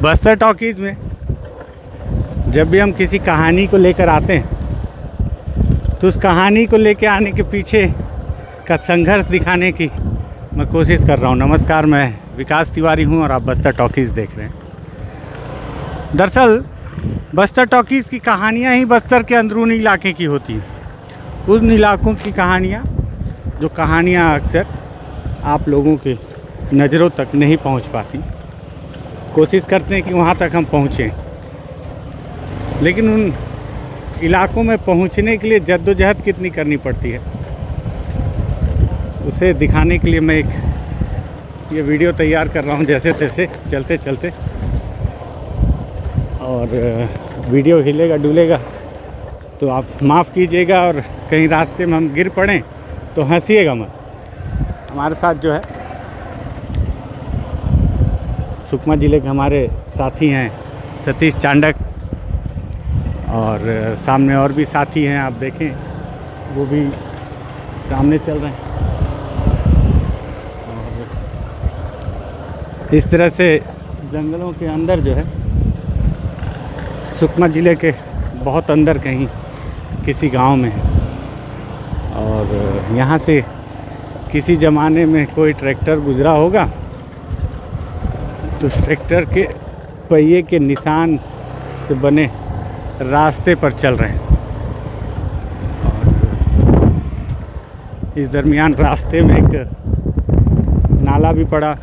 Bastar talkies में जब भी हम किसी कहानी को लेकर आते हैं तो उस कहानी को लेकर आने के पीछे का संघर्ष दिखाने की मैं कोशिश कर रहा हूँ। नमस्कार, मैं विकास तिवारी हूँ और आप बस्तर टॉकीज़ देख रहे हैं। दरअसल बस्तर टॉकीज़ की कहानियाँ ही बस्तर के अंदरूनी इलाके की होती हैं। उन इलाकों की कहानियाँ जो कहानियाँ अक्सर आप लोगों के नज़रों तक नहीं पहुँच पाती। कोशिश करते हैं कि वहाँ तक हम पहुँचें, लेकिन उन इलाकों में पहुँचने के लिए जद्दोजहद कितनी करनी पड़ती है, उसे दिखाने के लिए मैं एक ये वीडियो तैयार कर रहा हूँ जैसे तैसे चलते चलते। और वीडियो हिलेगा डुलेगा तो आप माफ़ कीजिएगा, और कहीं रास्ते में हम गिर पड़ें तो हंसिएगा मत। हमारे साथ जो है सुकमा ज़िले के हमारे साथी हैं सतीश चांडक, और सामने और भी साथी हैं, आप देखें वो भी सामने चल रहे हैं। और इस तरह से जंगलों के अंदर जो है सुकमा ज़िले के बहुत अंदर कहीं किसी गांव में है, और यहाँ से किसी ज़माने में कोई ट्रैक्टर गुजरा होगा तो ट्रैक्टर के पहिए के निशान से बने रास्ते पर चल रहे हैं। और इस दरमियान रास्ते में एक नाला भी पड़ा।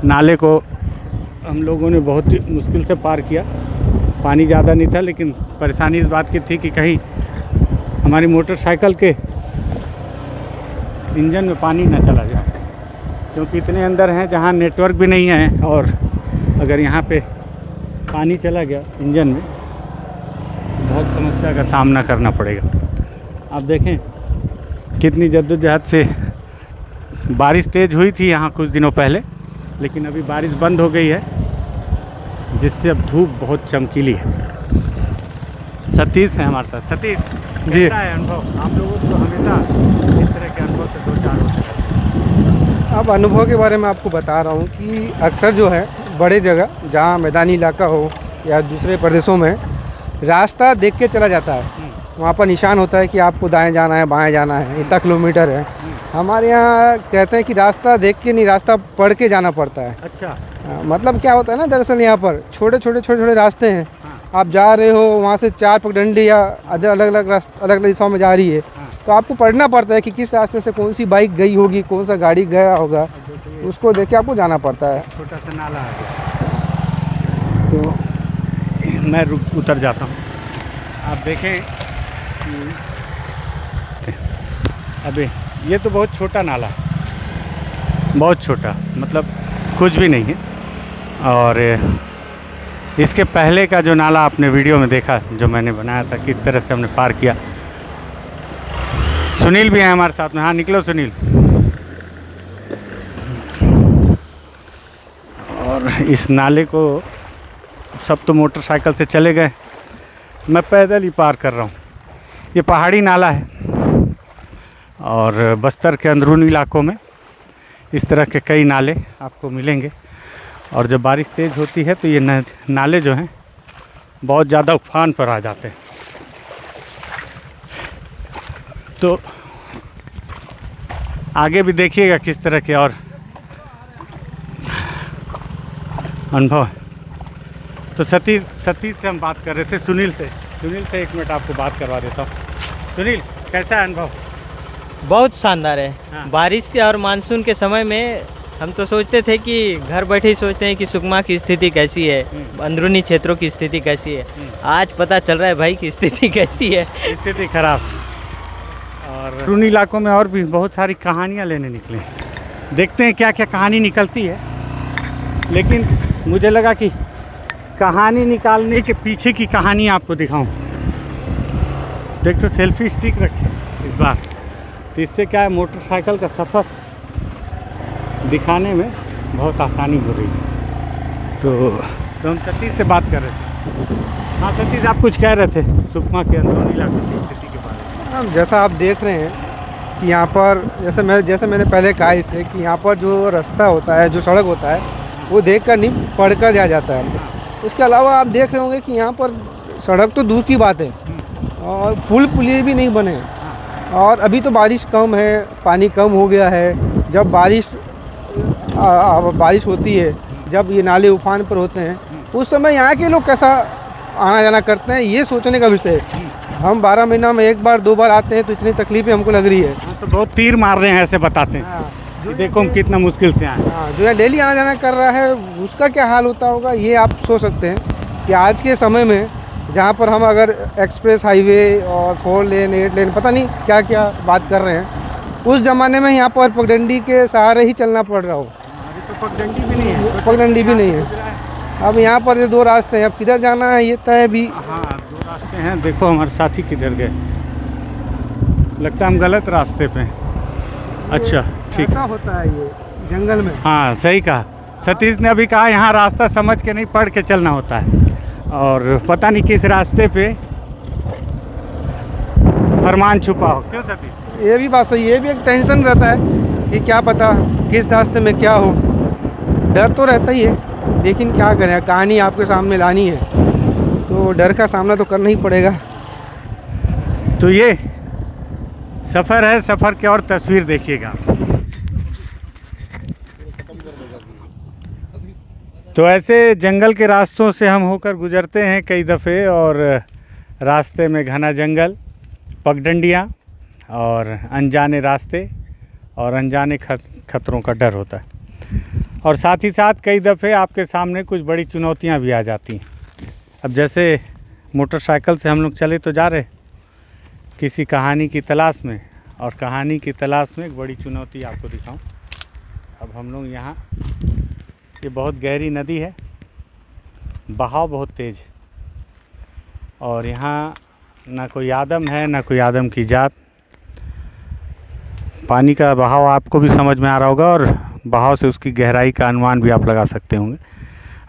नाले को हम लोगों ने बहुत ही मुश्किल से पार किया। पानी ज़्यादा नहीं था, लेकिन परेशानी इस बात की थी कि कहीं हमारी मोटरसाइकिल के इंजन में पानी ना चला जाए, क्योंकि इतने अंदर हैं जहाँ नेटवर्क भी नहीं है, और अगर यहाँ पे पानी चला गया इंजन में बहुत समस्या का सामना करना पड़ेगा। आप देखें कितनी जद्दोजहद से बारिश तेज़ हुई थी यहाँ कुछ दिनों पहले, लेकिन अभी बारिश बंद हो गई है, जिससे अब धूप बहुत चमकीली है। सतीश है हमारे साथ। सतीश जी, कैसा है अनुभव? आप लोगों को हमेशा इस तरह के अनुभव से दो चार होते हैं। अब अनुभव के बारे में आपको बता रहा हूँ कि अक्सर जो है बड़े जगह जहाँ मैदानी इलाका हो या दूसरे प्रदेशों में रास्ता देख के चला जाता है। वहाँ पर निशान होता है कि आपको दाएं जाना है, बाएं जाना है, इतना किलोमीटर है। हमारे यहाँ कहते हैं कि रास्ता देख के नहीं, रास्ता पढ़ के जाना पड़ता है। अच्छा। मतलब क्या होता है ना, दरअसल यहाँ पर छोटे छोटे रास्ते हैं। आप जा रहे हो, वहाँ से 4 पगडंडी या अलग अलग दिशाओं में जा रही है, तो आपको पढ़ना पड़ता है कि किस रास्ते से कौन सी बाइक गई होगी, कौन सा गाड़ी गया होगा, उसको देख के आपको जाना पड़ता है। छोटा सा नाला आ गया तो मैं उतर जाता हूँ। आप देखें अबे ये तो बहुत छोटा नाला है, बहुत छोटा, मतलब कुछ भी नहीं है। और इसके पहले का जो नाला आपने वीडियो में देखा, जो मैंने बनाया था, किस तरह से हमने पार किया। सुनील भी है हमारे साथ में। हाँ, निकलो सुनील। और इस नाले को सब तो मोटरसाइकिल से चले गए, मैं पैदल ही पार कर रहा हूँ। ये पहाड़ी नाला है, और बस्तर के अंदरूनी इलाकों में इस तरह के कई नाले आपको मिलेंगे। और जब बारिश तेज़ होती है तो ये नाले जो हैं बहुत ज़्यादा उफान पर आ जाते हैं। तो आगे भी देखिएगा किस तरह के और अनुभव है। तो सतीश से हम बात कर रहे थे। सुनील से एक मिनट आपको बात करवा देता हूँ। सुनील, कैसा है अनुभव? बहुत शानदार है। हाँ। बारिश के और मानसून के समय में हम तो सोचते थे कि घर बैठे ही सोचते हैं कि सुकमा की स्थिति कैसी है, अंदरूनी क्षेत्रों की स्थिति कैसी है। आज पता चल रहा है भाई की स्थिति कैसी है। स्थिति खराब। और अंदरूनी इलाकों में और भी बहुत सारी कहानियाँ लेने निकले, देखते हैं क्या क्या कहानी निकलती है। लेकिन मुझे लगा कि कहानी निकालने के पीछे की कहानी आपको दिखाऊं। देख तो सेल्फी स्टिक रखे इस बार, तो इससे क्या है, मोटरसाइकिल का सफ़र दिखाने में बहुत आसानी हो रही है। तो हम सतीश से बात कर रहे थे। हाँ सतीश, आप कुछ कह रहे थे सुकमा के अंदरूनी इलाकों की स्थिति के बारे में। हाँ, जैसा आप देख रहे हैं कि यहाँ पर जैसे मैंने पहले कहा इससे कि यहाँ पर जो रास्ता होता है, जो सड़क होता है, वो देख कर नहीं पढ़ कर जा जाता है। उसके अलावा आप देख रहे होंगे कि यहाँ पर सड़क तो दूर की बात है और पुल पुलिये भी नहीं बने और अभी तो बारिश कम है, पानी कम हो गया है। जब बारिश होती है, जब ये नाले उफान पर होते हैं, उस समय यहाँ के लोग कैसा आना जाना करते हैं, ये सोचने का विषय है। हम 12 महीना में एक बार 2 बार आते हैं तो इतनी तकलीफें हमको लग रही है। तो बहुत तीर मार रहे हैं ऐसे बताते हैं। हाँ, कि देखो हम कितना मुश्किल से आए। हाँ, जो है डेली आना जाना कर रहा है उसका क्या हाल होता होगा, ये आप सोच सकते हैं कि आज के समय में जहाँ पर हम अगर एक्सप्रेस हाईवे और 4 लेन 8 लेन पता नहीं क्या क्या बात कर रहे हैं, उस ज़माने में यहाँ पर पगडंडी के सहारे ही चलना पड़ रहा हो। अभी तो पगडंडी भी नहीं है। पगडंडी भी नहीं है। अब यहाँ पर ये 2 रास्ते हैं, अब किधर जाना है ये तय भी। हाँ 2 रास्ते हैं। देखो हमारे साथी किधर गए, लगता है हम गलत रास्ते पे हैं। अच्छा ठीक ऐसा होता है ये जंगल में। हाँ सही कहा सतीश ने अभी कहा, यहाँ रास्ता समझ के नहीं पढ़ के चलना होता है और पता नहीं किस रास्ते पे फरमान छुपा हो। क्यों सतीश? ये भी बात सही है, ये भी एक टेंशन रहता है कि क्या पता किस रास्ते में क्या हो। डर तो रहता ही है, लेकिन क्या करें, कहानी आपके सामने लानी है तो डर का सामना तो करना ही पड़ेगा। तो ये सफ़र है, सफ़र की और तस्वीर देखिएगा। तो ऐसे जंगल के रास्तों से हम होकर गुजरते हैं कई दफ़े और रास्ते में घना जंगल, पगडंडियाँ और अनजाने रास्ते और अनजाने खतरों का डर होता है। और साथ ही साथ कई दफ़े आपके सामने कुछ बड़ी चुनौतियाँ भी आ जाती हैं। अब जैसे मोटरसाइकिल से हम लोग चले तो जा रहे किसी कहानी की तलाश में, और कहानी की तलाश में एक बड़ी चुनौती आपको दिखाऊं। अब हम लोग यहाँ, ये बहुत गहरी नदी है, बहाव बहुत तेज़ है और यहाँ ना कोई आदम है ना कोई आदम की जात। पानी का बहाव आपको भी समझ में आ रहा होगा और बहाव से उसकी गहराई का अनुमान भी आप लगा सकते होंगे।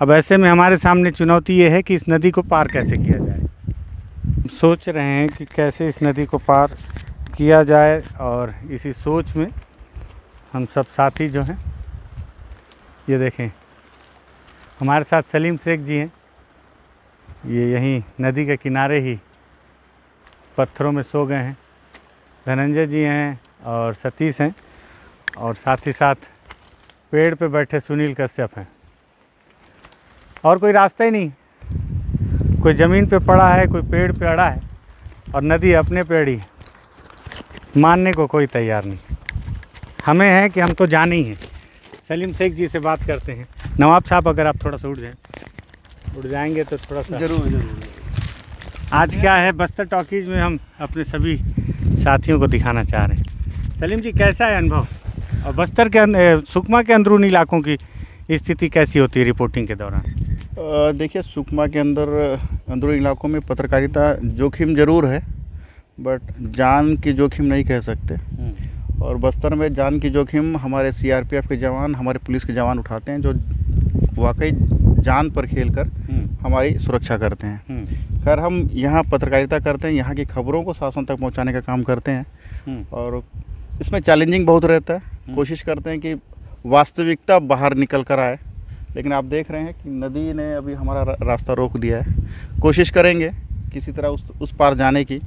अब ऐसे में हमारे सामने चुनौती ये है कि इस नदी को पार कैसे किया जाए। सोच रहे हैं कि कैसे इस नदी को पार किया जाए और इसी सोच में हम सब साथी जो हैं, ये देखें हमारे साथ सलीम शेख जी हैं, ये यहीं नदी के किनारे ही पत्थरों में सो गए हैं। धनंजय जी हैं और सतीश हैं और साथ ही साथ पेड़ पे बैठे सुनील कश्यप हैं। और कोई रास्ता ही नहीं, कोई ज़मीन पे पड़ा है, कोई पेड़ पे अड़ा है और नदी अपने पेड़ ही, मानने को कोई तैयार नहीं। हमें है कि हम तो जाने ही हैं। सलीम शेख जी से बात करते हैं। नवाब साहब अगर आप थोड़ा सा उठ जाएंगे तो थोड़ा सा। जरूर। आज क्या है, बस्तर टॉकीज़ में हम अपने सभी साथियों को दिखाना चाह रहे हैं। सलीम जी कैसा है अनुभव, और बस्तर के सुकमा के अंदरूनी इलाकों की स्थिति कैसी होती है रिपोर्टिंग के दौरान? देखिए, सुकमा के अंदरूनी इलाकों में पत्रकारिता जोखिम ज़रूर है, बट जान की जोखिम नहीं कह सकते। और बस्तर में जान की जोखिम हमारे सीआरपीएफ के जवान, हमारे पुलिस के जवान उठाते हैं, जो वाकई जान पर खेलकर हमारी सुरक्षा करते हैं। खैर, हम यहाँ पत्रकारिता करते हैं, यहाँ की खबरों को शासन तक पहुँचाने का काम करते हैं और इसमें चैलेंजिंग बहुत रहता है। कोशिश करते हैं कि वास्तविकता बाहर निकल कर आए, लेकिन आप देख रहे हैं कि नदी ने अभी हमारा रास्ता रोक दिया है। कोशिश करेंगे किसी तरह उस पार जाने की,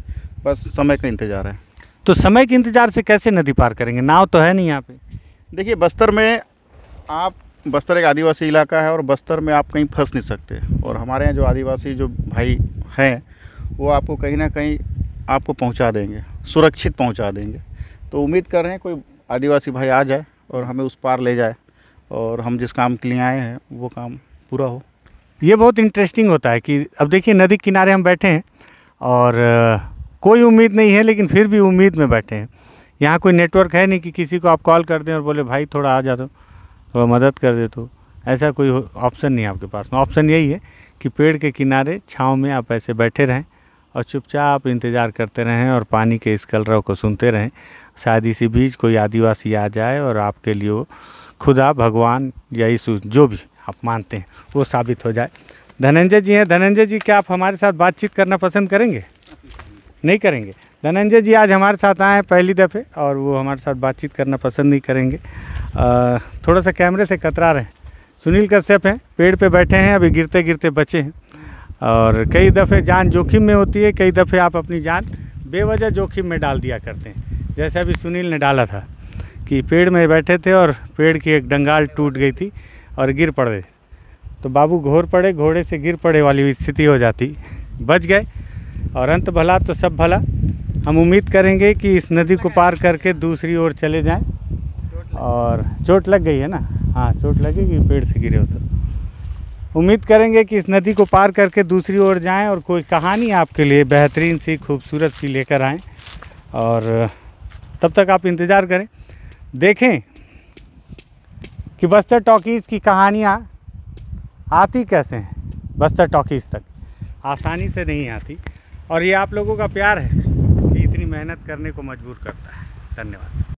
बस समय का इंतज़ार है। तो समय के इंतज़ार से कैसे नदी पार करेंगे? नाव तो है नहीं यहाँ पे। देखिए, बस्तर एक आदिवासी इलाका है और बस्तर में आप कहीं फंस नहीं सकते। और हमारे यहाँ जो आदिवासी जो भाई हैं, वो आपको कहीं ना कहीं आपको पहुँचा देंगे, सुरक्षित पहुँचा देंगे। तो उम्मीद कर रहे हैं कोई आदिवासी भाई आ जाए और हमें उस पार ले जाए और हम जिस काम के लिए आए हैं वो काम पूरा हो। ये बहुत इंटरेस्टिंग होता है कि अब देखिए नदी किनारे हम बैठे हैं और कोई उम्मीद नहीं है, लेकिन फिर भी उम्मीद में बैठे हैं। यहाँ कोई नेटवर्क है नहीं कि किसी को आप कॉल कर दें और बोले भाई थोड़ा आ जा दो, थोड़ा मदद कर दे। तो ऐसा कोई ऑप्शन नहीं है आपके पास में। ऑप्शन यही है कि पेड़ के किनारे छाँव में आप ऐसे बैठे रहें और चुपचाप इंतज़ार करते रहें और पानी के इस कलरव को सुनते रहें। शायद इसी बीच कोई आदिवासी आ जाए और आपके लिए वो खुदा, भगवान या यीशु, जो भी आप मानते हैं, वो साबित हो जाए। धनंजय जी हैं। धनंजय जी, क्या आप हमारे साथ बातचीत करना पसंद करेंगे? नहीं करेंगे। धनंजय जी आज हमारे साथ आए हैं पहली दफ़े और वो हमारे साथ बातचीत करना पसंद नहीं करेंगे। थोड़ा सा कैमरे से कतरा रहे हैं, सुनील कश्यप हैं, पेड़ पे बैठे हैं, अभी गिरते गिरते बचे हैं। और कई दफ़े जान जोखिम में होती है, कई दफ़े आप अपनी जान बेवजह जोखिम में डाल दिया करते हैं। जैसे अभी सुनील ने डाला था कि पेड़ में बैठे थे और पेड़ की एक डंगाल टूट गई थी और गिर पड़े, तो बाबू घोर पड़े, घोड़े से गिर पड़े वाली स्थिति हो जाती। बच गए और अंत भला तो सब भला। हम उम्मीद करेंगे कि इस नदी को पार करके दूसरी ओर चले जाएं। और चोट लग गई है ना? हाँ, चोट लगेगी, पेड़ से गिरे हो तो। उम्मीद करेंगे कि इस नदी को पार करके दूसरी ओर जाएं और कोई कहानी आपके लिए बेहतरीन सी, खूबसूरत सी लेकर आएँ। और तब तक आप इंतज़ार करें, देखें कि बस्तर टॉकीज़ की कहानियाँ आती कैसे हैं बस्तर टॉकीज़ तक। आसानी से नहीं आती, और ये आप लोगों का प्यार है कि इतनी मेहनत करने को मजबूर करता है। धन्यवाद।